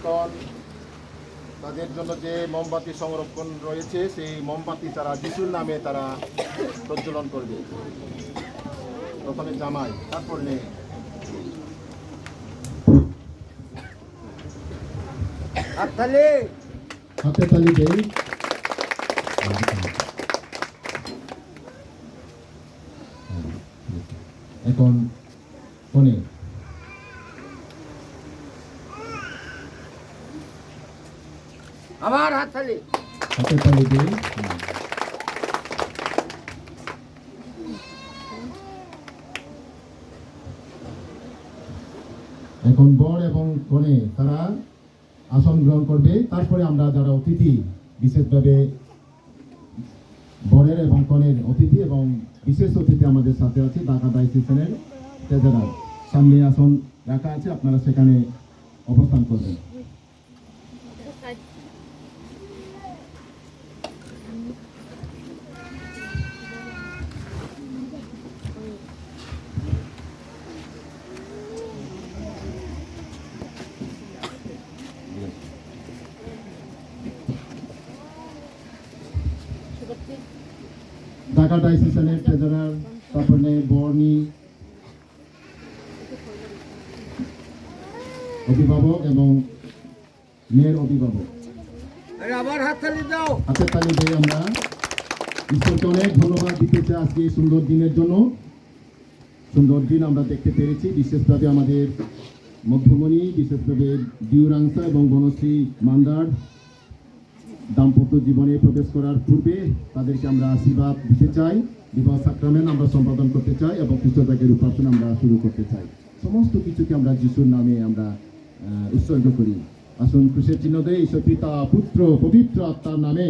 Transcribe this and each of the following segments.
এখন তাদের জন্য যে মোমবাতি সংরক্ষণ রয়েছে সেই মোমবাতি তারা যিশুর নামে তারা প্রজ্বলন করবে। প্রথমে জামাই, তারপর মেয়ে। হাতে তালি দেই। এখন কনে আমার হাততালি। হাতে তালি দেই। এখন বর এবং কনে তারা আসন গ্রহণ করবে। তারপরে আমরা যারা অতিথি, বিশেষভাবে বরের এবং কনের অতিথি এবং বিশেষ অতিথি আমাদের সাথে আছে ঢাকা ডায়োসিসের ট্রেজারার, সামনে আসন রাখা আছে, আপনারা সেখানে অবস্থান করবেন। ঢাকা ডায়োসিসের ট্রেজারার, তারপরে বর্ণী অভিভাবক এবং মেয়ের অভিভাবক। আবার হাততালি দাও। হাতের তালি দিয়ে আমরা ঈশ্বরকে অনেক ধন্যবাদ দিতে চাই আজকে এই সুন্দর দিনের জন্য। সুন্দর দিন আমরা দেখতে পেরেছি, বিশেষভাবে আমাদের মধ্যমণি, বিশেষভাবে ডিউরাংসা এবং বনশ্রী মান্দার দাম্পত্য জীবনে প্রবেশ করার পূর্বে তাদেরকে আমরা আশীর্বাদ দিতে চাই। বিবাহ সাক্রামেন্ট আমরা সম্পাদন করতে চাই এবং পুস্তকের উপাসনা আমরা শুরু করতে চাই। সমস্ত কিছুকে আমরা যিশুর নামে আমরা উৎসর্গ করি। আসুন ক্রুশের চিহ্ন দেই। ঈশ্বর পিতা, পুত্র, পবিত্র আত্মার নামে।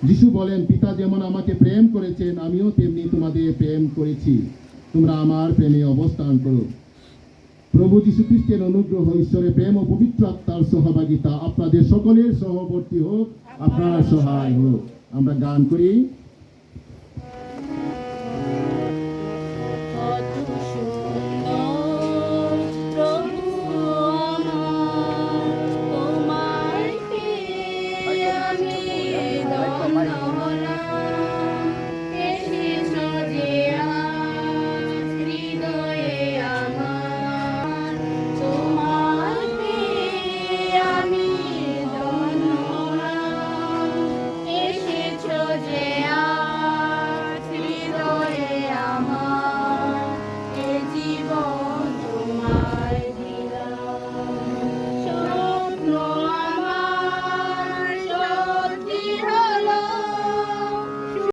যিশু বলেন, পিতা যেমন আমাকে প্রেম করেছেন, আমিও তেমনি তোমাদের প্রেম করেছি, তোমরা আমার প্রেমে অবস্থান করো। প্রভু যীশু খ্রিস্টের অনুগ্রহ, ঈশ্বরের প্রেম ও পবিত্র আত্মার সহভাগিতা আপনাদের সকলের সহবর্তী হোক, আপনার সহায় হোক। আমরা গান করি।